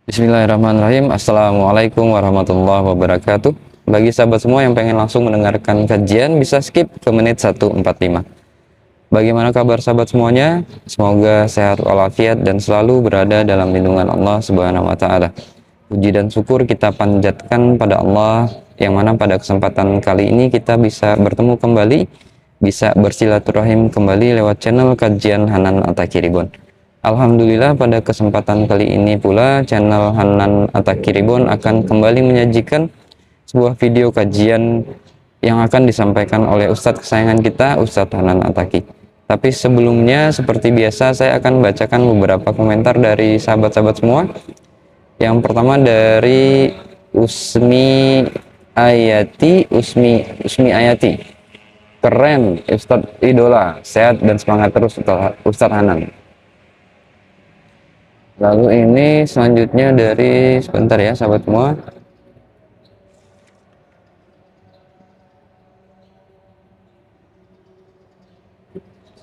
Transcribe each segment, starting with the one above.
Bismillahirrahmanirrahim. Assalamualaikum warahmatullahi wabarakatuh. Bagi sahabat semua yang pengen langsung mendengarkan kajian, bisa skip ke menit 145. Bagaimana kabar sahabat semuanya? Semoga sehat walafiat dan selalu berada dalam lindungan Allah Subhanahu wa taala. Puji dan syukur kita panjatkan pada Allah, yang mana pada kesempatan kali ini kita bisa bertemu kembali, bisa bersilaturahim kembali lewat channel kajian Hanan At-Taqi. Alhamdulillah, pada kesempatan kali ini pula channel Hanan At-Taqi akan kembali menyajikan sebuah video kajian yang akan disampaikan oleh Ustadz kesayangan kita, Ustadz Hanan At-Taqi. Tapi sebelumnya, seperti biasa, saya akan bacakan beberapa komentar dari sahabat-sahabat semua. Yang pertama dari Usmi Ayati. Keren, Ustadz idola, sehat dan semangat terus Ustadz Hanan. Lalu ini selanjutnya dari, sebentar ya sahabat semua,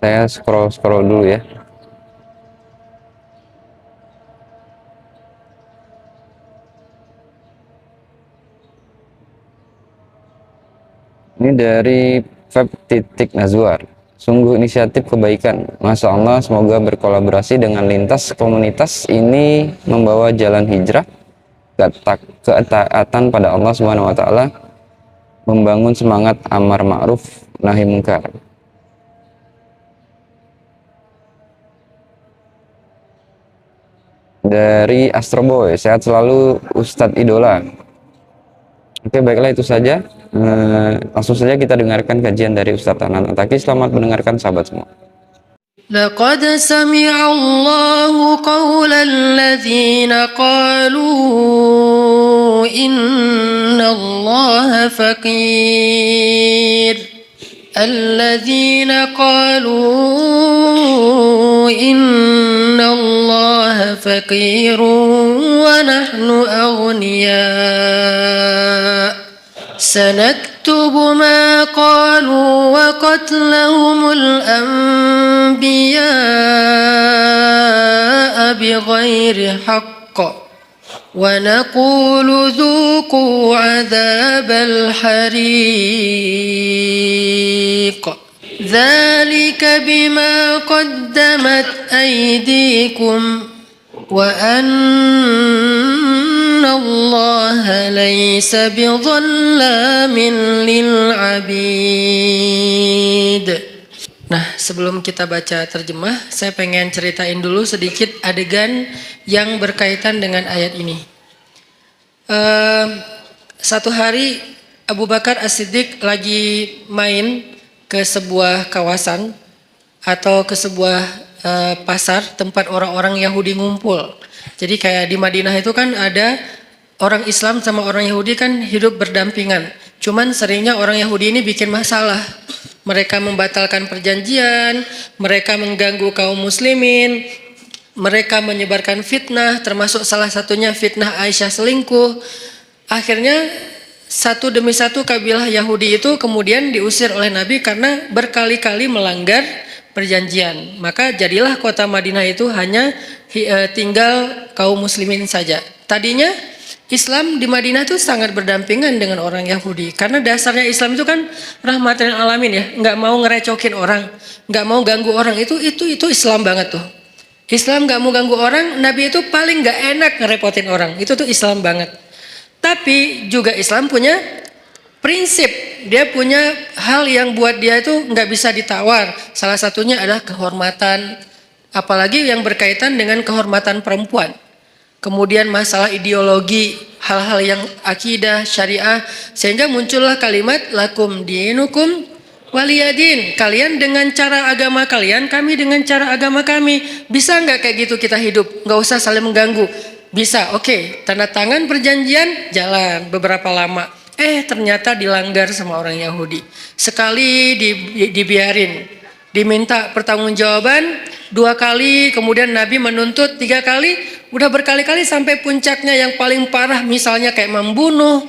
saya scroll dulu ya. Ini dari Feb.Nazwar. Sungguh inisiatif kebaikan, Masya Allah. Semoga berkolaborasi dengan lintas komunitas ini membawa jalan hijrah, ketaatan pada Allah Subhanahu wa taala, membangun semangat amar ma'ruf nahi munkar. Dari Astroboy, sehat selalu Ustadz idola. Oke, baiklah, itu saja. Langsung saja kita dengarkan kajian dari Ustadz Hanan At-Taqi. Selamat mendengarkan sahabat semua. لقد سمع الله قول الذين قالوا إن الله فقير الذين قالوا إن الله فقير ونحن أغنياء سنكتب ما قالوا وقتلهم الأنبياء بغير حق ونقول ذوقوا عذاب الحريق ذلك بما قدمت أيديكم وأن الله ليس بظلام للعبيد. Nah, sebelum kita baca terjemah, saya pengen ceritain dulu sedikit adegan yang berkaitan dengan ayat ini. Satu hari Abu Bakar As-Siddiq lagi main ke sebuah kawasan atau ke sebuah pasar tempat orang-orang Yahudi ngumpul. Jadi kayak di Madinah itu kan ada orang Islam sama orang Yahudi kan hidup berdampingan. Cuman seringnya orang Yahudi ini bikin masalah. Mereka membatalkan perjanjian, mereka mengganggu kaum muslimin, mereka menyebarkan fitnah, termasuk salah satunya fitnah Aisyah selingkuh. Akhirnya satu demi satu kabilah Yahudi itu kemudian diusir oleh Nabi karena berkali-kali melanggar perjanjian. Maka jadilah kota Madinah itu hanya tinggal kaum muslimin saja. Tadinya Islam di Madinah itu sangat berdampingan dengan orang Yahudi. Karena dasarnya Islam itu kan rahmatan lil alamin ya. Nggak mau ngerecokin orang, nggak mau ganggu orang. Itu Islam banget tuh. Islam nggak mau ganggu orang, Nabi itu paling nggak enak ngerepotin orang. Itu tuh Islam banget. Tapi juga Islam punya prinsip, dia punya hal yang buat dia itu nggak bisa ditawar. Salah satunya adalah kehormatan, apalagi yang berkaitan dengan kehormatan perempuan. Kemudian masalah ideologi, hal-hal yang akidah, syariah, sehingga muncullah kalimat lakum dinukum waliyadin. Kalian dengan cara agama kalian, kami dengan cara agama kami. Bisa nggak kayak gitu kita hidup? Nggak usah saling mengganggu. Bisa, oke. Tanda tangan perjanjian, jalan beberapa lama. Ternyata dilanggar sama orang Yahudi. Sekali dibiarin, diminta pertanggungjawaban 2 kali, kemudian Nabi menuntut 3 kali, udah berkali-kali sampai puncaknya yang paling parah, misalnya kayak membunuh,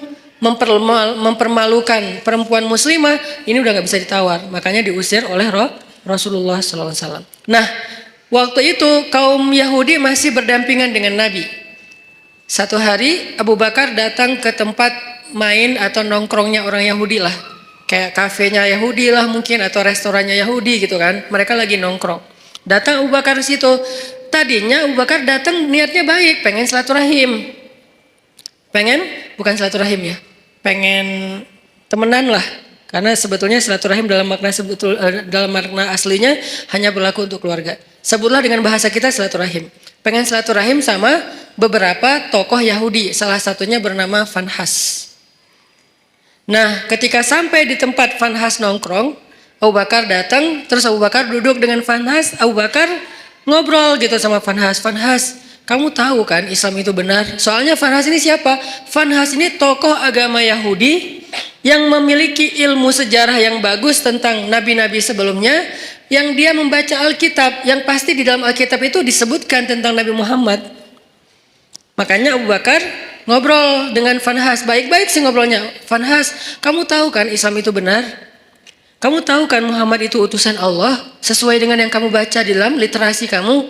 mempermalukan perempuan muslimah, ini udah nggak bisa ditawar, makanya diusir oleh Rasulullah SAW. Nah, waktu itu kaum Yahudi masih berdampingan dengan Nabi. Satu hari Abu Bakar datang ke tempat main atau nongkrongnya orang Yahudi lah. Kayak kafenya Yahudi lah mungkin atau restorannya Yahudi gitu kan. Mereka lagi nongkrong. Datang Abu Bakar ke situ. Tadinya Abu Bakar datang niatnya baik, pengen silaturahim. Bukan silaturahim ya. Pengen temenan lah. Karena sebetulnya silaturahim dalam makna aslinya hanya berlaku untuk keluarga. Sebutlah dengan bahasa kita silaturahim. Pengen silaturahim sama beberapa tokoh Yahudi. Salah satunya bernama Fanhas. Nah, ketika sampai di tempat Fanhas nongkrong, Abu Bakar datang, terus Abu Bakar duduk dengan Fanhas. Abu Bakar ngobrol gitu sama Fanhas. Fanhas, kamu tahu kan Islam itu benar? Soalnya Fanhas ini siapa? Fanhas ini tokoh agama Yahudi yang memiliki ilmu sejarah yang bagus tentang nabi-nabi sebelumnya, yang dia membaca Alkitab, yang pasti di dalam Alkitab itu disebutkan tentang Nabi Muhammad. Makanya Abu Bakar ngobrol dengan Fanhas, baik-baik sih ngobrolnya. Fanhas, kamu tahu kan Islam itu benar? Kamu tahu kan Muhammad itu utusan Allah sesuai dengan yang kamu baca di dalam literasi kamu?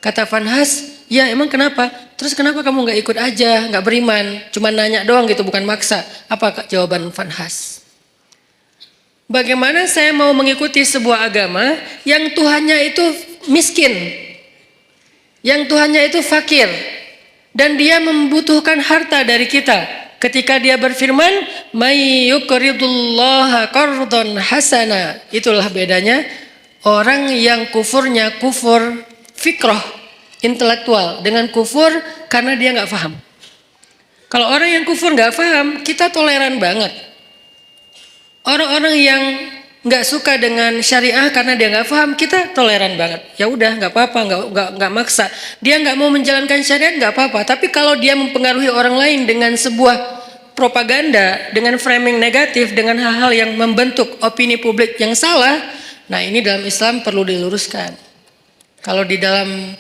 Kata Fanhas, ya emang kenapa? Terus kenapa kamu nggak ikut aja, nggak beriman, cuma nanya doang gitu, bukan maksa? Apa jawaban Fanhas? Bagaimana saya mau mengikuti sebuah agama yang Tuhannya itu miskin, yang Tuhannya itu fakir, dan dia membutuhkan harta dari kita. Ketika dia berfirman, "May yuqridullaha qardan hasana." Itulah bedanya orang yang kufurnya kufur fikrah, intelektual, dengan kufur karena dia nggak paham. Kalau orang yang kufur nggak paham, kita toleran banget. Orang-orang yang nggak suka dengan syariah karena dia nggak paham, kita toleran banget. Ya udah, nggak apa-apa, nggak maksa. Dia nggak mau menjalankan syariat, nggak apa-apa. Tapi kalau dia mempengaruhi orang lain dengan sebuah propaganda, dengan framing negatif, dengan hal-hal yang membentuk opini publik yang salah, nah ini dalam Islam perlu diluruskan. Kalau di dalam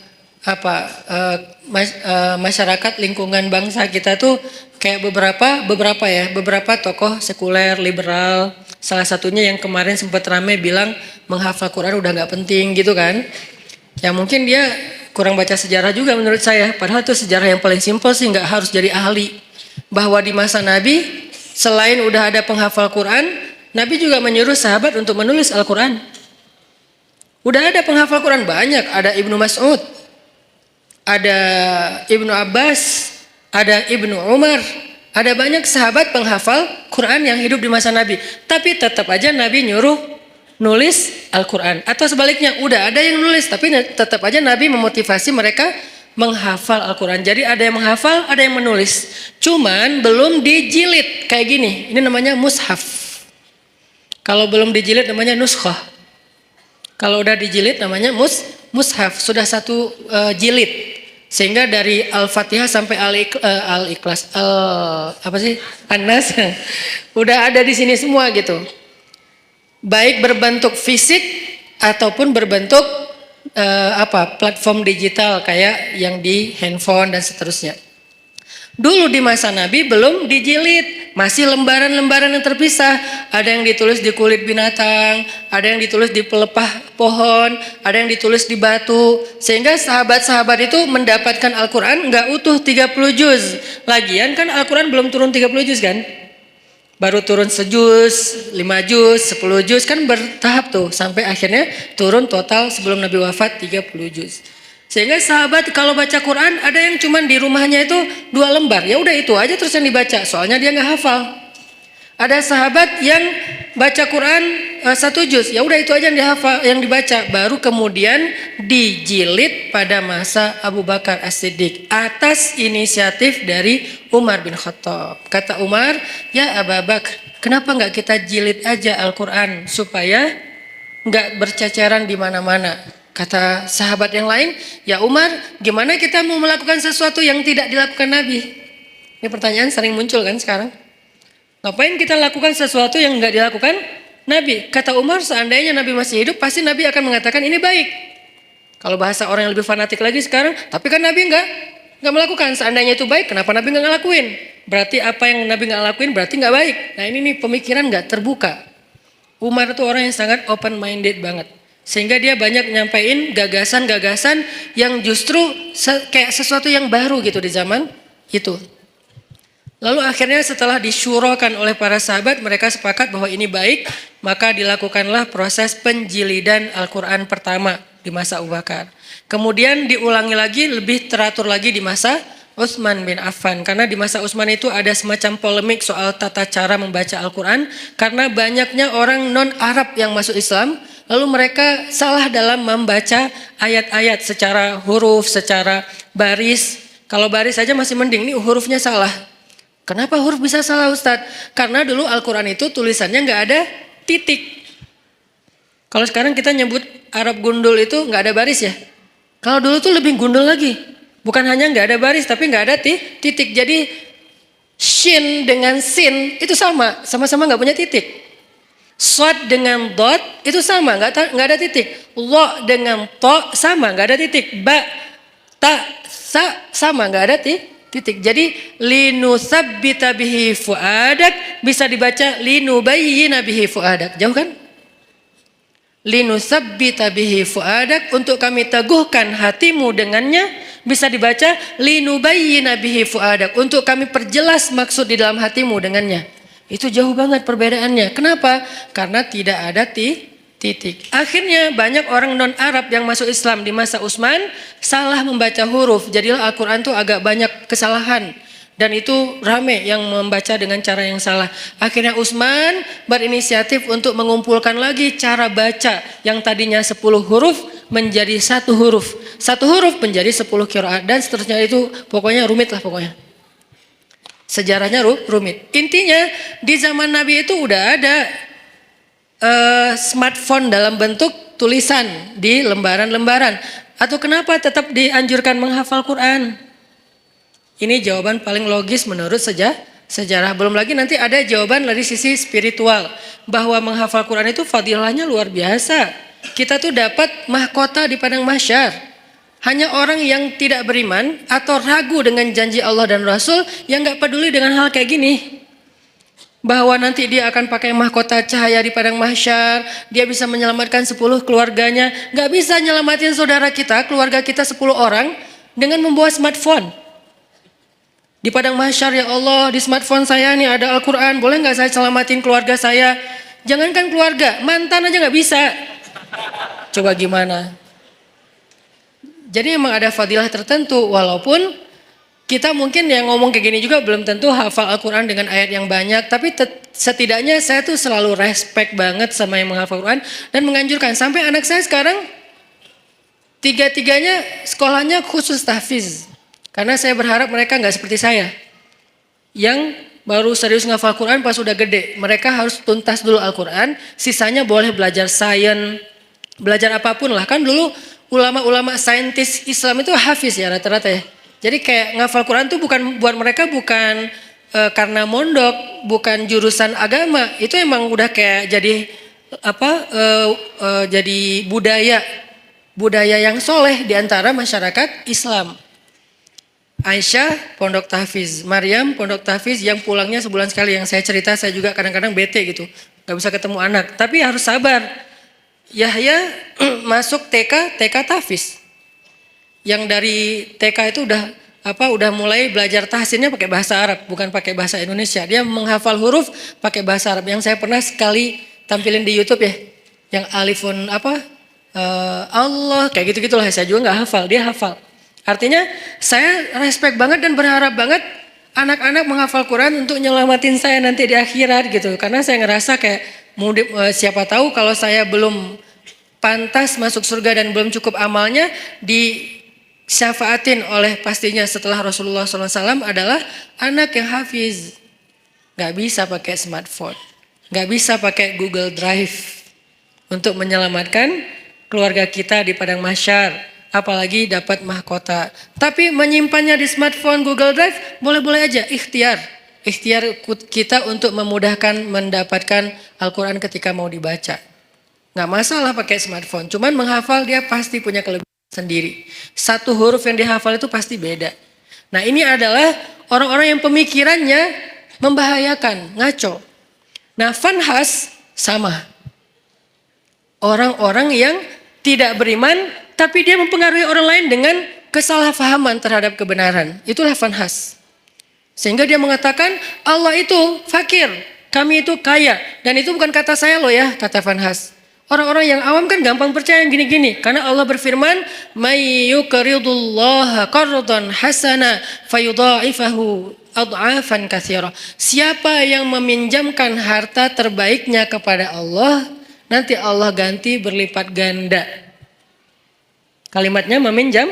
masyarakat lingkungan bangsa kita tuh kayak beberapa tokoh sekuler liberal, salah satunya yang kemarin sempat rame bilang menghafal Quran udah nggak penting gitu kan. Ya mungkin dia kurang baca sejarah juga menurut saya, padahal itu sejarah yang paling simpel sih, nggak harus jadi ahli. Bahwa di masa Nabi selain udah ada penghafal Quran, Nabi juga menyuruh sahabat untuk menulis Al-Quran. Udah ada penghafal Quran banyak, ada Ibnu Mas'ud, ada Ibnu Abbas, ada Ibnu Umar, ada banyak sahabat penghafal Quran yang hidup di masa Nabi. Tapi tetap aja Nabi nyuruh nulis Al-Quran. Atau sebaliknya, udah ada yang nulis, tapi tetap aja Nabi memotivasi mereka menghafal Al-Quran. Jadi ada yang menghafal, ada yang menulis. Cuman belum dijilid kayak gini. Ini namanya mushaf. Kalau belum dijilid namanya nuskhah. Kalau udah dijilid namanya mushaf. Sudah satu jilid. Sehingga dari Al-Fatihah sampai Al-Ikhlas, An-Nas udah ada di sini semua gitu. Baik berbentuk fisik ataupun berbentuk platform digital kayak yang di handphone dan seterusnya. Dulu di masa Nabi belum dijilid, masih lembaran-lembaran yang terpisah. Ada yang ditulis di kulit binatang, ada yang ditulis di pelepah pohon, ada yang ditulis di batu. Sehingga sahabat-sahabat itu mendapatkan Al-Quran nggak utuh 30 juz. Lagian kan Al-Quran belum turun 30 juz kan? Baru turun sejuz, 5 juz, 10 juz, kan bertahap tuh. Sampai akhirnya turun total sebelum Nabi wafat 30 juz. Sehingga sahabat kalau baca Quran ada yang cuman di rumahnya itu 2 lembar. Ya udah itu aja terus yang dibaca. Soalnya dia nggak hafal. Ada sahabat yang baca Quran 1 juz. Ya udah itu aja yang dihafal, yang dibaca. Baru kemudian dijilid pada masa Abu Bakar As-Siddiq atas inisiatif dari Umar bin Khattab. Kata Umar, ya Abu Bakar, kenapa nggak kita jilid aja Al-Quran supaya nggak berceceran di mana-mana? Kata sahabat yang lain, ya Umar, gimana kita mau melakukan sesuatu yang tidak dilakukan Nabi? Ini pertanyaan sering muncul kan sekarang. Ngapain kita lakukan sesuatu yang nggak dilakukan Nabi? Kata Umar, seandainya Nabi masih hidup, pasti Nabi akan mengatakan ini baik. Kalau bahasa orang yang lebih fanatik lagi sekarang, tapi kan Nabi nggak melakukan. Seandainya itu baik, kenapa Nabi nggak ngelakuin? Berarti apa yang Nabi nggak lakuin berarti nggak baik. Nah ini nih pemikiran nggak terbuka. Umar itu orang yang sangat open minded banget. Sehingga dia banyak nyampain gagasan-gagasan yang justru kayak sesuatu yang baru gitu di zaman Itu. Lalu akhirnya setelah disyurakan oleh para sahabat, mereka sepakat bahwa ini baik, maka dilakukanlah proses penjilidan Al-Quran pertama di masa Abu Bakar. Kemudian diulangi lagi, lebih teratur lagi di masa Utsman bin Affan. Karena di masa Utsman itu ada semacam polemik soal tata cara membaca Al-Quran. Karena banyaknya orang non-Arab yang masuk Islam, lalu mereka salah dalam membaca ayat-ayat secara huruf, secara baris. Kalau baris saja masih mending, ini hurufnya salah. Kenapa huruf bisa salah Ustadz? Karena dulu Al-Quran itu tulisannya nggak ada titik. Kalau sekarang kita nyebut Arab gundul itu nggak ada baris ya. Kalau dulu tuh lebih gundul lagi. Bukan hanya nggak ada baris tapi nggak ada titik. Jadi shin dengan sin itu sama-sama nggak punya titik. Shad dengan dot itu sama, nggak ada titik. Lo dengan to sama, nggak ada titik. Ba, ta, sa sama, nggak ada titik. Jadi linusabbita bihi fuadak bisa dibaca linubayyina bihi fuadak. Jauh kan? Linusabbita bihi fuadak, untuk kami teguhkan hatimu dengannya, bisa dibaca linubayyina bihi fuadak, untuk kami perjelas maksud di dalam hatimu dengannya. Itu jauh banget perbedaannya. Kenapa? Karena tidak ada titik. Akhirnya banyak orang non-Arab yang masuk Islam di masa Utsman salah membaca huruf. Jadilah Al-Quran itu agak banyak kesalahan. Dan itu rame yang membaca dengan cara yang salah. Akhirnya Utsman berinisiatif untuk mengumpulkan lagi cara baca yang tadinya 10 huruf menjadi 1 huruf. 1 huruf menjadi 10 qiraat dan seterusnya. Itu pokoknya rumit lah pokoknya. Sejarahnya rumit. Intinya di zaman Nabi itu udah ada smartphone dalam bentuk tulisan di lembaran-lembaran. Atau kenapa tetap dianjurkan menghafal Quran? Ini jawaban paling logis menurut sejarah. Belum lagi nanti ada jawaban dari sisi spiritual, bahwa menghafal Quran itu fadilahnya luar biasa. Kita tuh dapat mahkota di padang mahsyar. Hanya orang yang tidak beriman atau ragu dengan janji Allah dan Rasul yang gak peduli dengan hal kayak gini. Bahwa nanti dia akan pakai mahkota cahaya di padang mahsyar, dia bisa menyelamatkan 10 keluarganya. Gak bisa nyelamatin saudara kita, keluarga kita 10 orang dengan membawa smartphone. Di padang mahsyar, ya Allah, di smartphone saya nih ada Al-Quran, boleh gak saya selamatin keluarga saya? Jangankan keluarga, mantan aja gak bisa. Coba gimana? Jadi memang ada fadilah tertentu, walaupun kita mungkin yang ngomong kayak gini juga belum tentu hafal Al-Quran dengan ayat yang banyak. Tapi setidaknya saya tuh selalu respect banget sama yang menghafal Al-Quran. Dan menganjurkan, sampai anak saya sekarang 3-tiganya sekolahnya khusus tahfiz. Karena saya berharap mereka gak seperti saya, yang baru serius ngafal Al-Quran pas udah gede. Mereka harus tuntas dulu Al-Quran, sisanya boleh belajar sains, belajar apapun lah. Kan dulu ulama-ulama saintis Islam itu hafiz ya rata-rata ya. Jadi kayak ngafal Quran tuh bukan buat mereka, bukan karena mondok, bukan jurusan agama. Itu emang udah kayak jadi jadi budaya yang soleh di antara masyarakat Islam. Aisyah pondok tahfiz, Maryam pondok tahfiz yang pulangnya sebulan sekali. Yang saya cerita, saya juga kadang-kadang bete gitu, nggak bisa ketemu anak. Tapi harus sabar. Yahya masuk TK tahfiz. Yang dari TK itu udah mulai belajar tahsinnya pakai bahasa Arab, bukan pakai bahasa Indonesia. Dia menghafal huruf pakai bahasa Arab. Yang saya pernah sekali tampilin di YouTube ya, yang alifun Allah kayak gitu-gitulah. Saya juga nggak hafal, dia hafal. Artinya saya respect banget dan berharap banget anak-anak menghafal Quran untuk nyelamatin saya nanti di akhirat gitu. Karena saya ngerasa kayak siapa tahu kalau saya belum pantas masuk surga dan belum cukup amalnya, disyafaatin oleh pastinya setelah Rasulullah SAW adalah anak yang hafiz. Gak bisa pakai smartphone, gak bisa pakai Google Drive untuk menyelamatkan keluarga kita di padang mahsyar. Apalagi dapat mahkota. Tapi menyimpannya di smartphone Google Drive boleh-boleh aja, ikhtiar kita untuk memudahkan mendapatkan Al-Quran ketika mau dibaca. Gak masalah pakai smartphone, cuman menghafal dia pasti punya kelebihan sendiri. 1 huruf yang dihafal itu pasti beda. Nah ini adalah orang-orang yang pemikirannya membahayakan, ngaco. Nah Fanhas sama. Orang-orang yang tidak beriman tapi dia mempengaruhi orang lain dengan kesalahpahaman terhadap kebenaran. Itulah Fanhas. Sehingga dia mengatakan Allah itu fakir, kami itu kaya. Dan itu bukan kata saya loh ya, kata Vanhas. Orang-orang yang awam kan gampang percaya yang gini-gini. Karena Allah berfirman, "May yuqridullaha qardan hasana fayudha'ifahu ad'afan katsira." Siapa yang meminjamkan harta terbaiknya kepada Allah, nanti Allah ganti berlipat ganda. Kalimatnya meminjam.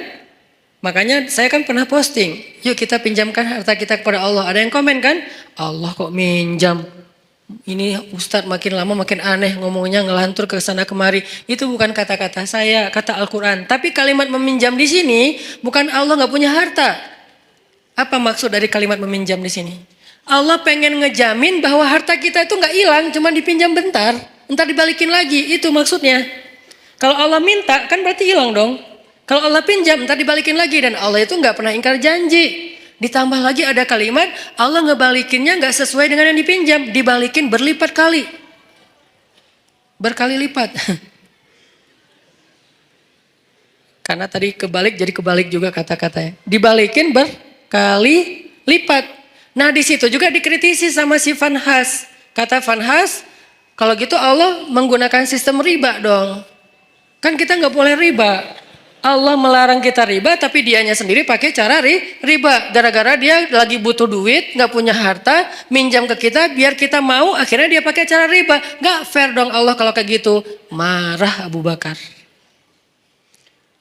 Makanya saya kan pernah posting, yuk kita pinjamkan harta kita kepada Allah. Ada yang komen kan, Allah kok minjam. Ini Ustadz makin lama makin aneh ngomongnya, ngelantur ke sana kemari. Itu bukan kata-kata saya, kata Al-Quran. Tapi kalimat meminjam di sini bukan Allah nggak punya harta. Apa maksud dari kalimat meminjam di sini? Allah pengen ngejamin bahwa harta kita itu nggak hilang, cuma dipinjam bentar, entar dibalikin lagi. Itu maksudnya. Kalau Allah minta kan berarti hilang dong. Kalau Allah pinjam entar dibalikin lagi, dan Allah itu nggak pernah ingkar janji. Ditambah lagi ada kalimat Allah ngebalikinnya nggak sesuai dengan yang dipinjam, dibalikin berlipat kali, berkali lipat. Karena tadi kebalik jadi kebalik juga kata-katanya, dibalikin berkali lipat. Nah di situ juga dikritisi sama si Vanhas. Kata Vanhas, kalau gitu Allah menggunakan sistem riba dong. Kan kita nggak boleh riba. Allah melarang kita riba, tapi dianya sendiri pakai cara riba. Gara-gara dia lagi butuh duit, nggak punya harta, minjam ke kita, biar kita mau, akhirnya dia pakai cara riba. Nggak fair dong Allah kalau kayak gitu. Marah Abu Bakar.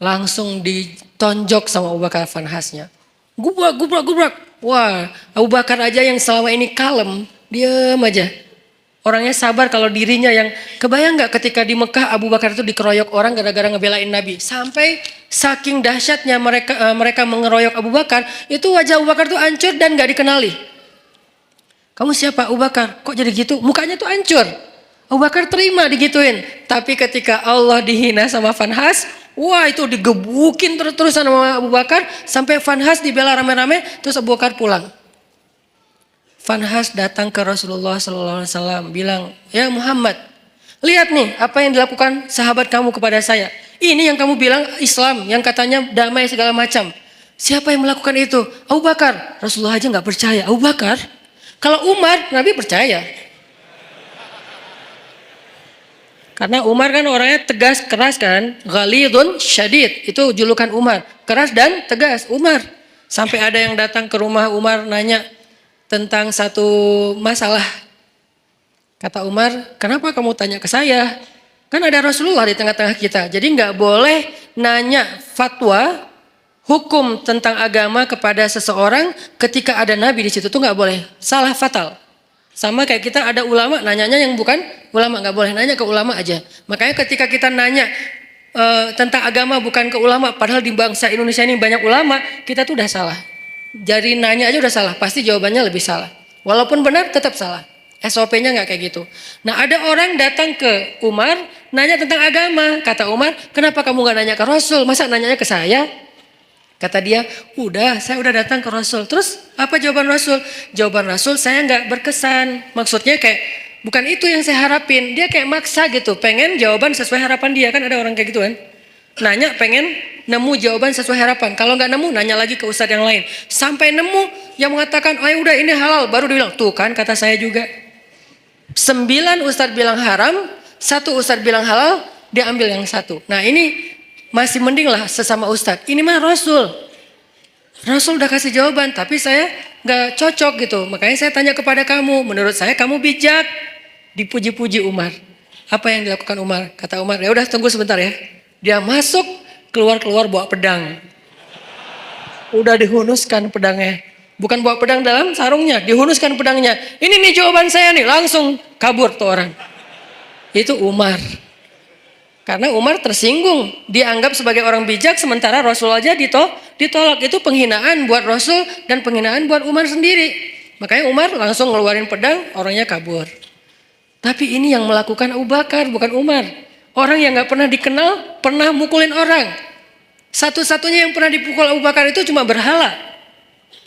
Langsung ditonjok sama Abu Bakar Vanhasnya. Gubrak. Wah, Abu Bakar aja yang selama ini kalem, diam aja. Orangnya sabar kalau dirinya yang, kebayang nggak ketika di Mekah Abu Bakar itu dikeroyok orang gara-gara ngebelain Nabi. Sampai saking dahsyatnya mereka mengeroyok Abu Bakar, itu wajah Abu Bakar tuh hancur dan nggak dikenali. Kamu siapa Abu Bakar? Kok jadi gitu? Mukanya tuh hancur. Abu Bakar terima digituin. Tapi ketika Allah dihina sama Vanhas, wah itu digebukin terus-terusan sama Abu Bakar. Sampai Vanhas dibela rame-rame, terus Abu Bakar pulang. Vanhas datang ke Rasulullah SAW bilang, ya Muhammad, lihat nih apa yang dilakukan sahabat kamu kepada saya. Ini yang kamu bilang Islam, yang katanya damai segala macam. Siapa yang melakukan itu? Abu Bakar. Rasulullah aja nggak percaya. Abu Bakar? Kalau Umar, Nabi percaya. Karena Umar kan orangnya tegas, keras kan. Ghalidun syadid, itu julukan Umar. Keras dan tegas, Umar. Sampai ada yang datang ke rumah Umar nanya tentang satu masalah. Kata Umar, kenapa kamu tanya ke saya? Kan ada Rasulullah di tengah-tengah kita. Jadi nggak boleh nanya fatwa, hukum tentang agama kepada seseorang ketika ada Nabi di situ, tuh nggak boleh. Salah fatal. Sama kayak kita ada ulama, nanyanya yang bukan ulama, nggak boleh nanya ke ulama aja. Makanya ketika kita nanya tentang agama bukan ke ulama, padahal di bangsa Indonesia ini banyak ulama, kita tuh udah salah. Jadi nanya aja udah salah, pasti jawabannya lebih salah. Walaupun benar tetap salah. SOP-nya nggak kayak gitu. Nah ada orang datang ke Umar, nanya tentang agama. Kata Umar, kenapa kamu nggak nanya ke Rasul? Masa nanyanya ke saya? Kata dia, saya udah datang ke Rasul. Terus apa jawaban Rasul? Jawaban Rasul saya nggak berkesan. Maksudnya kayak bukan itu yang saya harapin. Dia kayak maksa gitu, pengen jawaban sesuai harapan dia. Kan ada orang kayak gitu kan. Nanya pengen nemu jawaban sesuai harapan. Kalau nggak nemu, nanya lagi ke ustadz yang lain. Sampai nemu yang mengatakan, oh ya udah ini halal. Baru dia bilang, tuh kan kata saya juga. 9 ustadz bilang haram, 1 ustadz bilang halal, dia ambil yang 1. Nah ini masih mending lah sesama ustadz. Ini mah Rasul. Rasul udah kasih jawaban, tapi saya nggak cocok gitu. Makanya saya tanya kepada kamu. Menurut saya kamu bijak. Dipuji-puji Umar. Apa yang dilakukan Umar? Kata Umar, ya udah tunggu sebentar ya. Dia masuk, keluar bawa pedang. Udah dihunuskan pedangnya. Bukan bawa pedang dalam sarungnya, dihunuskan pedangnya. Ini nih jawaban saya nih, langsung kabur tuh orang. Itu Umar. Karena Umar tersinggung, dianggap sebagai orang bijak, sementara Rasul aja ditolak. Itu penghinaan buat Rasul dan penghinaan buat Umar sendiri. Makanya Umar langsung ngeluarin pedang, orangnya kabur. Tapi ini yang melakukan Abu Bakar, bukan Umar. Orang yang gak pernah dikenal, pernah mukulin orang. Satu-satunya yang pernah dipukul Abu Bakar itu cuma berhala.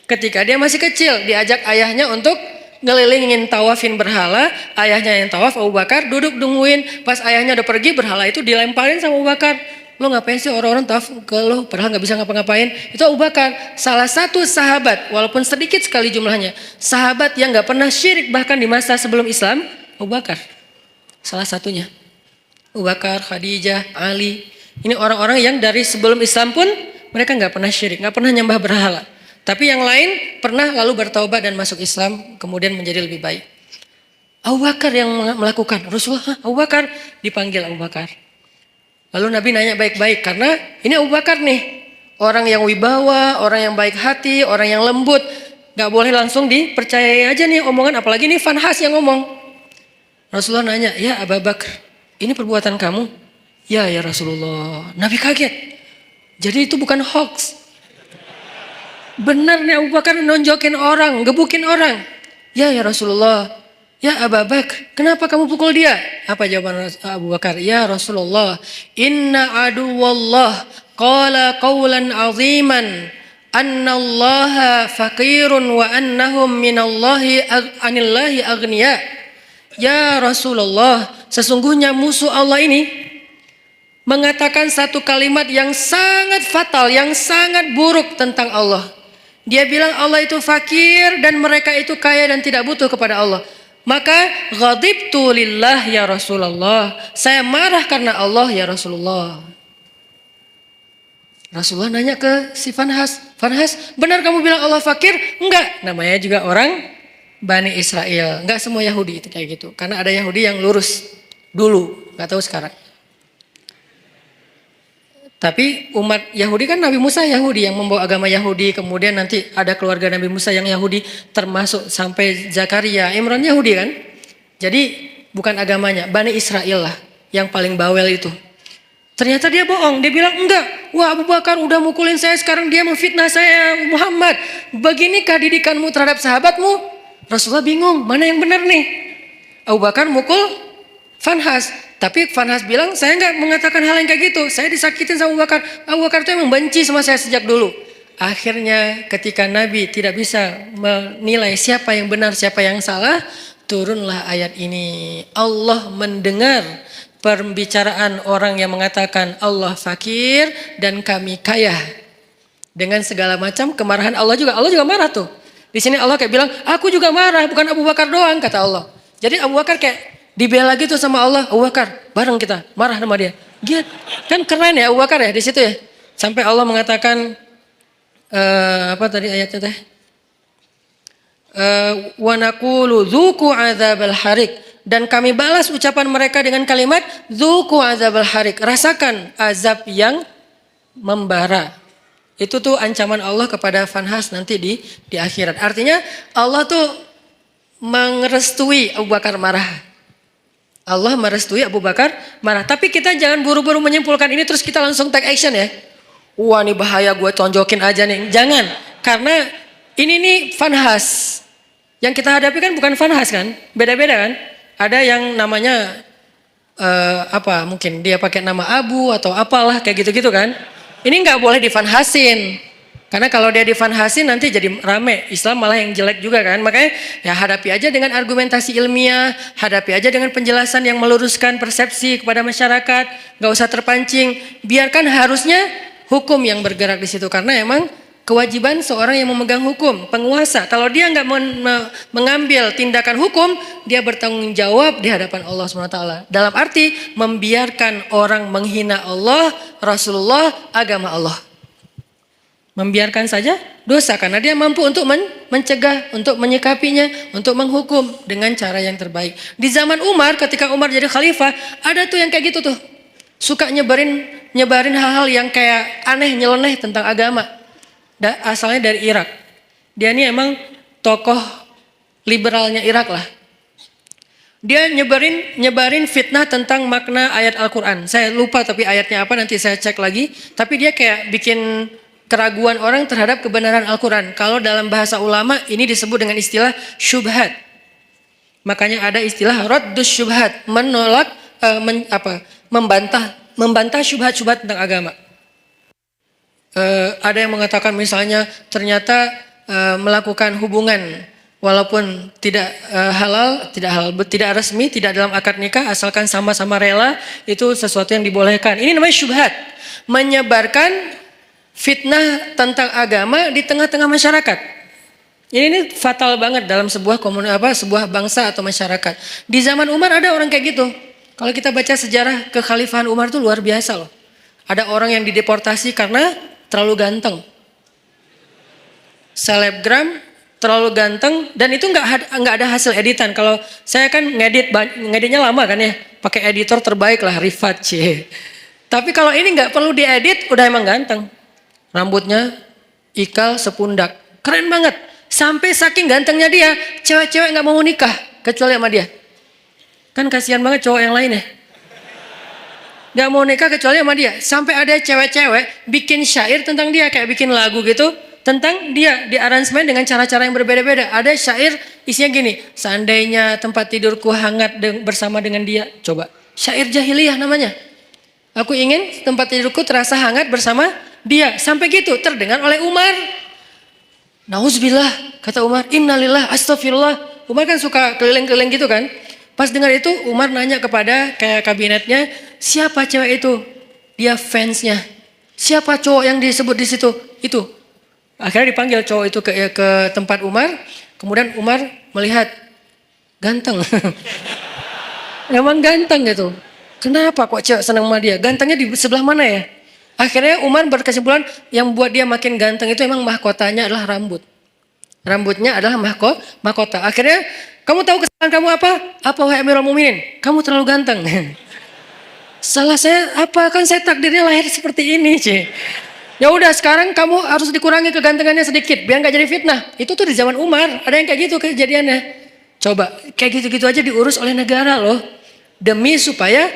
Ketika dia masih kecil, diajak ayahnya untuk ngelilingin tawafin berhala. Ayahnya yang tawaf, Abu Bakar duduk nungguin. Pas ayahnya udah pergi, berhala itu dilemparin sama Abu Bakar. Lo ngapain sih orang-orang tawaf ke lo padahal nggak bisa ngapa-ngapain? Itu Abu Bakar, salah satu sahabat walaupun sedikit sekali jumlahnya, sahabat yang nggak pernah syirik bahkan di masa sebelum Islam, Abu Bakar. Salah satunya. Abu Bakar, Khadijah, Ali. Ini orang-orang yang dari sebelum Islam pun mereka nggak pernah syirik, nggak pernah nyembah berhala. Tapi yang lain pernah lalu bertaubat dan masuk Islam kemudian menjadi lebih baik. Abu Bakar yang melakukan. Rasulullah, Abu Bakar, dipanggil Abu Bakar. Lalu Nabi nanya baik-baik karena ini Abu Bakar nih. Orang yang wibawa, orang yang baik hati, orang yang lembut. Gak boleh langsung dipercayai aja nih omongan, apalagi nih Fanhas yang ngomong. Rasulullah nanya, ya Abu Bakar, ini perbuatan kamu? Ya Rasulullah. Nabi kaget. Jadi itu bukan hoax. Benar nih Abu Bakar nonjokin orang, gebukin orang. Ya Rasulullah. Ya Abu Bakar, kenapa kamu pukul dia? Apa jawaban Abu Bakar? Ya Rasulullah, inna aduwallah qala qawlan aziman annallaha faqirun wa annahum minallahi anillahi aghniya. Ya Rasulullah, sesungguhnya musuh Allah ini mengatakan satu kalimat yang sangat fatal, yang sangat buruk tentang Allah. Dia bilang Allah itu fakir dan mereka itu kaya dan tidak butuh kepada Allah. Maka ghadibtu lillah ya Rasulullah. Saya marah karena Allah ya Rasulullah. Rasulullah nanya ke si Fanhas. Fanhas, benar kamu bilang Allah fakir? Enggak. Namanya juga orang Bani Israel. Enggak semua Yahudi itu kayak gitu. Karena ada Yahudi yang lurus dulu. Enggak tahu sekarang. Tapi umat Yahudi kan Nabi Musa Yahudi yang membawa agama Yahudi. Kemudian nanti ada keluarga Nabi Musa yang Yahudi termasuk sampai Zakaria, Imran Yahudi kan. Jadi bukan agamanya, Bani Israel lah yang paling bawel itu. Ternyata dia bohong, dia bilang enggak. Wah Abu Bakar udah mukulin saya, sekarang dia memfitnah saya Muhammad. Beginikah didikanmu terhadap sahabatmu? Rasulullah bingung, mana yang benar nih? Abu Bakar mukul Fanhas. Tapi Fanhas bilang, saya nggak mengatakan hal yang kayak gitu. Saya disakitin sama Abu Bakar. Abu Bakar itu emang benci sama saya sejak dulu. Akhirnya ketika Nabi tidak bisa menilai siapa yang benar, siapa yang salah, turunlah ayat ini. Allah mendengar pembicaraan orang yang mengatakan Allah fakir dan kami kaya. Dengan segala macam kemarahan Allah juga marah tuh. Di sini Allah kayak bilang, aku juga marah, bukan Abu Bakar doang, kata Allah. Jadi Abu Bakar kayak dibela gitu sama Allah. Abu Bakar, bareng kita marah sama dia. Gitu. Kan keren ya Abu Bakar ya di situ ya. Sampai Allah mengatakan apa tadi ayatnya teh? Wa naqulu dzuqu adzabal harik, dan kami balas ucapan mereka dengan kalimat dzuqu adzabal harik, rasakan azab yang membara. Itu tuh ancaman Allah kepada Fanhas nanti di akhirat. Artinya Allah tuh merestui Abu Bakar marah. Allah merestui Abu Bakar marah. Tapi kita jangan buru-buru menyimpulkan ini terus kita langsung take action ya. Wah ini bahaya, gue tonjokin aja nih. Jangan, karena ini nih Fanhas. Yang kita hadapi kan bukan Fanhas kan, beda-beda kan. Ada yang namanya mungkin dia pakai nama Abu atau apalah kayak gitu-gitu kan. Ini nggak boleh difanhasin. Karena kalau dia difanhasin nanti jadi rame. Islam malah yang jelek juga kan. Makanya ya hadapi aja dengan argumentasi ilmiah. Hadapi aja dengan penjelasan yang meluruskan persepsi kepada masyarakat. Gak usah terpancing. Biarkan harusnya hukum yang bergerak di situ. Karena emang kewajiban seorang yang memegang hukum, penguasa. Kalau dia nggak mengambil tindakan hukum, dia bertanggung jawab di hadapan Allah SWT. Dalam arti membiarkan orang menghina Allah, Rasulullah, agama Allah. Membiarkan saja dosa karena dia mampu untuk mencegah, untuk menyikapinya, untuk menghukum dengan cara yang terbaik. Di zaman Umar, ketika Umar jadi khalifah, ada tuh yang kayak gitu tuh. Suka nyebarin hal-hal yang kayak aneh, nyeleneh tentang agama. Asalnya dari Irak. Dia ini emang tokoh liberalnya Irak lah. Dia nyebarin fitnah tentang makna ayat Al-Quran. Saya lupa tapi ayatnya apa, nanti saya cek lagi. Tapi dia kayak bikin keraguan orang terhadap kebenaran Al-Quran. Kalau dalam bahasa ulama ini disebut dengan istilah syubhat. Makanya ada istilah raddus syubhat, menolak membantah syubhat-syubhat tentang agama. Ada yang mengatakan misalnya ternyata melakukan hubungan walaupun tidak halal, tidak resmi, tidak dalam akad nikah, asalkan sama-sama rela, itu sesuatu yang dibolehkan. Ini namanya syubhat, menyebarkan fitnah tentang agama di tengah-tengah masyarakat. Ini fatal banget dalam sebuah sebuah bangsa atau masyarakat. Di zaman Umar ada orang kayak gitu. Kalau kita baca sejarah kekhalifahan Umar itu luar biasa loh. Ada orang yang dideportasi karena terlalu ganteng. Selebgram terlalu ganteng dan itu nggak ada hasil editan. Kalau saya kan ngeditnya lama kan ya, pakai editor terbaik lah, Rifat C. Tapi kalau ini nggak perlu diedit, udah emang ganteng. Rambutnya ikal sepundak, keren banget. Sampai saking gantengnya dia, cewek-cewek nggak mau nikah kecuali sama dia. Kan kasihan banget cowok yang lain ya. Nggak mau nikah kecuali sama dia. Sampai ada cewek-cewek bikin syair tentang dia, kayak bikin lagu gitu tentang dia, di aransemen dengan cara-cara yang berbeda-beda. Ada syair isinya gini, seandainya tempat tidurku hangat bersama dengan dia. Coba, syair jahiliyah namanya. Aku ingin tempat tidurku terasa hangat bersama dia. Sampai gitu terdengar oleh Umar. Nauzubillah, kata Umar, innalillah, astagfirullah. Umar kan suka keliling-keliling gitu kan. Pas dengar itu Umar nanya kepada kayak kabinetnya, siapa cewek itu? Dia fansnya. Siapa cowok yang disebut di situ? Itu. Akhirnya dipanggil cowok itu ke tempat Umar. Kemudian Umar melihat ganteng. Emang ganteng gitu. Kenapa kok cewek senang sama dia? Gantengnya di sebelah mana ya? Akhirnya Umar berkesimpulan yang buat dia makin ganteng itu emang mahkotanya adalah rambut. Rambutnya adalah mahkota. Akhirnya kamu tahu kesalahan kamu apa? Apa wahai Amirul Mukminin? Kamu terlalu ganteng. Salah saya apa? Kan saya takdirnya lahir seperti ini, Ci. Ya udah sekarang kamu harus dikurangi kegantengannya sedikit biar nggak jadi fitnah. Itu tuh di zaman Umar ada yang kayak gitu kejadiannya. Coba kayak gitu-gitu aja diurus oleh negara loh. Demi supaya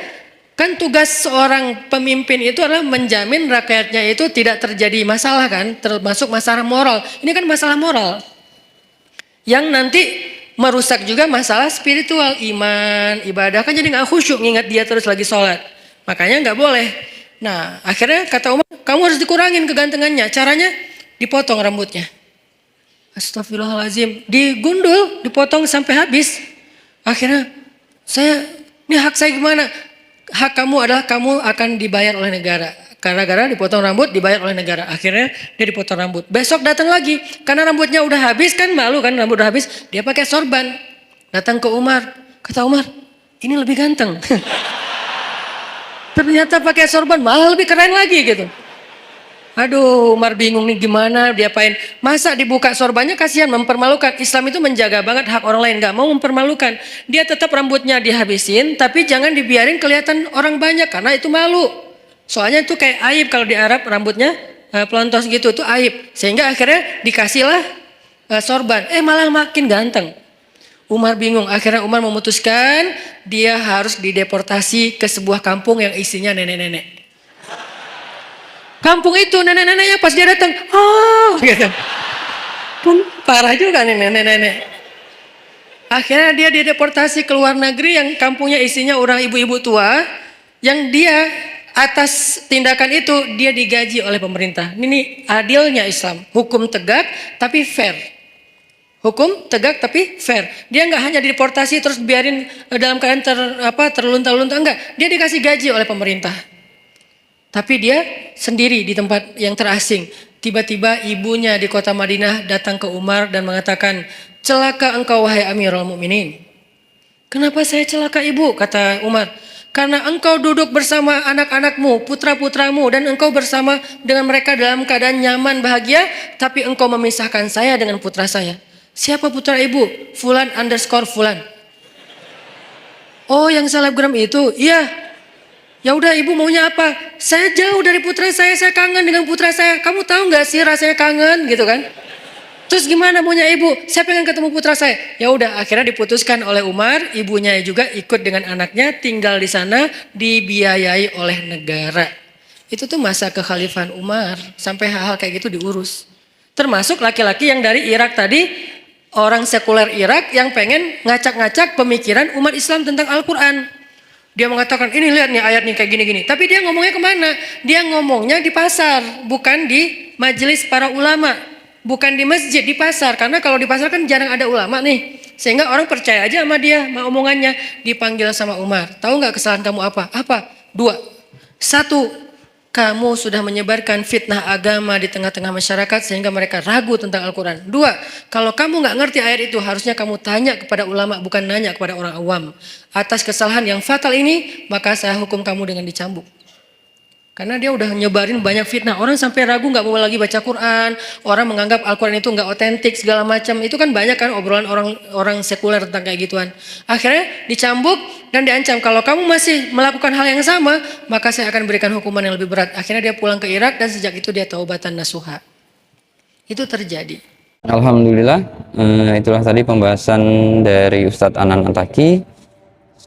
kan tugas seorang pemimpin itu adalah menjamin rakyatnya itu tidak terjadi masalah kan, termasuk masalah moral. Ini kan masalah moral yang nanti merusak juga masalah spiritual, iman, ibadah kan jadi nggak khusyuk ngingat dia terus lagi sholat. Makanya nggak boleh. Nah akhirnya kata Umar, kamu harus dikurangin kegantengannya. Caranya dipotong rambutnya. Astagfirullahaladzim. Digundul, dipotong sampai habis. Akhirnya ini hak saya gimana? Hak kamu adalah kamu akan dibayar oleh negara. Karena gara dipotong rambut dibayar oleh negara. Akhirnya dia dipotong rambut. Besok datang lagi. Karena rambutnya udah habis kan malu kan rambut udah habis. Dia pakai sorban. Datang ke Umar. Kata Umar, ini lebih ganteng. Ternyata pakai sorban malah lebih keren lagi gitu. Aduh, Umar bingung nih gimana diapain. Masa dibuka sorbannya kasihan mempermalukan. Islam itu menjaga banget hak orang lain, gak mau mempermalukan. Dia tetap rambutnya dihabisin, tapi jangan dibiarin kelihatan orang banyak karena itu malu. Soalnya itu kayak aib kalau di Arab rambutnya pelontos gitu itu aib. Sehingga akhirnya dikasihlah sorban. Malah makin ganteng. Umar bingung, akhirnya Umar memutuskan dia harus dideportasi ke sebuah kampung yang isinya nenek-nenek. Kampung itu nenek-neneknya pas dia datang, gitu. Parah juga nih nenek-nenek. Akhirnya dia dideportasi ke luar negeri yang kampungnya isinya orang ibu-ibu tua, yang dia atas tindakan itu dia digaji oleh pemerintah. Ini adilnya Islam, hukum tegak tapi fair. Hukum tegak tapi fair. Dia nggak hanya dideportasi terus biarin dalam keadaan terlunta-lunta, enggak. Dia dikasih gaji oleh pemerintah. Tapi dia sendiri di tempat yang terasing. Tiba-tiba ibunya di kota Madinah datang ke Umar dan mengatakan, celaka engkau wahai Amirul Mukminin. Kenapa saya celaka ibu? Kata Umar. Karena engkau duduk bersama anak-anakmu, putra-putramu, dan engkau bersama dengan mereka dalam keadaan nyaman, bahagia, tapi engkau memisahkan saya dengan putra saya. Siapa putra ibu? Fulan _ Fulan. Oh, yang selebgram itu? Iya. Ya udah, ibu maunya apa? Saya jauh dari putra saya kangen dengan putra saya. Kamu tahu nggak sih rasanya kangen gitu kan? Terus gimana maunya ibu? Saya pengen ketemu putra saya. Ya udah, akhirnya diputuskan oleh Umar, ibunya juga ikut dengan anaknya tinggal di sana, dibiayai oleh negara. Itu tuh masa kekhalifahan Umar, sampai hal-hal kayak gitu diurus. Termasuk laki-laki yang dari Irak tadi, orang sekuler Irak yang pengen ngacak-ngacak pemikiran umat Islam tentang Al-Quran. Dia mengatakan, ini lihat nih ayat nih kayak gini-gini. Tapi dia ngomongnya kemana? Dia ngomongnya di pasar, bukan di majelis para ulama. Bukan di masjid, di pasar. Karena kalau di pasar kan jarang ada ulama nih. Sehingga orang percaya aja sama dia, sama omongannya. Dipanggil sama Umar. Tahu nggak kesalahan kamu apa? Apa? 2. 1. Kamu sudah menyebarkan fitnah agama di tengah-tengah masyarakat sehingga mereka ragu tentang Al-Quran. 2. Kalau kamu nggak ngerti ayat itu, harusnya kamu tanya kepada ulama, bukan nanya kepada orang awam. Atas kesalahan yang fatal ini, maka saya hukum kamu dengan dicambuk. Karena dia udah nyebarin banyak fitnah. Orang sampai ragu nggak mau lagi baca Quran. Orang menganggap Al-Quran itu nggak otentik segala macam. Itu kan banyak kan obrolan orang sekuler tentang kayak gituan. Akhirnya dicambuk dan diancam. Kalau kamu masih melakukan hal yang sama, maka saya akan berikan hukuman yang lebih berat. Akhirnya dia pulang ke Irak dan sejak itu dia taubatan nasuha. Itu terjadi. Alhamdulillah, itulah tadi pembahasan dari Ustadz Anan Ataki.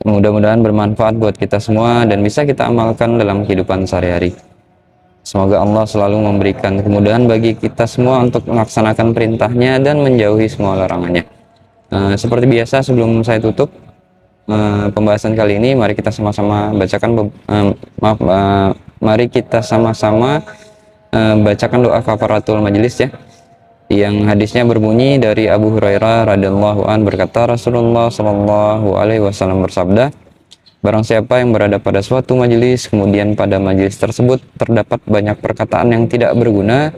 Mudah-mudahan bermanfaat buat kita semua dan bisa kita amalkan dalam kehidupan sehari-hari. Semoga Allah selalu memberikan kemudahan bagi kita semua untuk melaksanakan perintahnya dan menjauhi semua larangannya. Seperti biasa, sebelum saya tutup pembahasan kali ini, mari kita sama-sama bacakan mari kita sama-sama bacakan doa kafaratul majelis ya. Yang hadisnya berbunyi dari Abu Hurairah radhiyallahu an berkata, Rasulullah shallallahu alaihi wasallam bersabda, barang siapa yang berada pada suatu majelis, kemudian pada majelis tersebut terdapat banyak perkataan yang tidak berguna,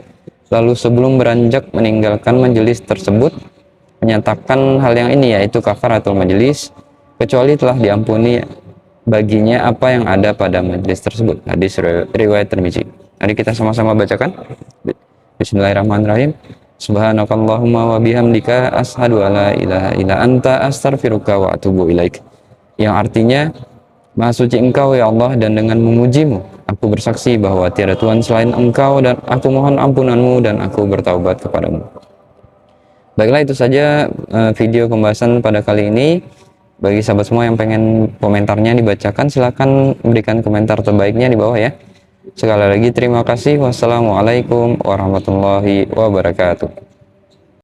lalu sebelum beranjak meninggalkan majelis tersebut menyatakan hal yang ini, yaitu kafaratul majelis, kecuali telah diampuni baginya apa yang ada pada majelis tersebut. Hadis riwayat Tirmizi. Mari kita sama-sama bacakan. Bismillahirrahmanirrahim. Subhanakallahumma wa bihamdika ashhadu alla ilaha illa anta astaghfiruka wa atubu ilaik. Yang artinya, Maha suci Engkau ya Allah, dan dengan memujimu aku bersaksi bahwa tiada Tuhan selain Engkau, dan aku mohon ampunanmu dan aku bertaubat kepadamu. Baiklah, itu saja video pembahasan pada kali ini. Bagi sahabat semua yang pengen komentarnya dibacakan, silakan berikan komentar terbaiknya di bawah ya. Sekali lagi terima kasih. Wassalamualaikum warahmatullahi wabarakatuh.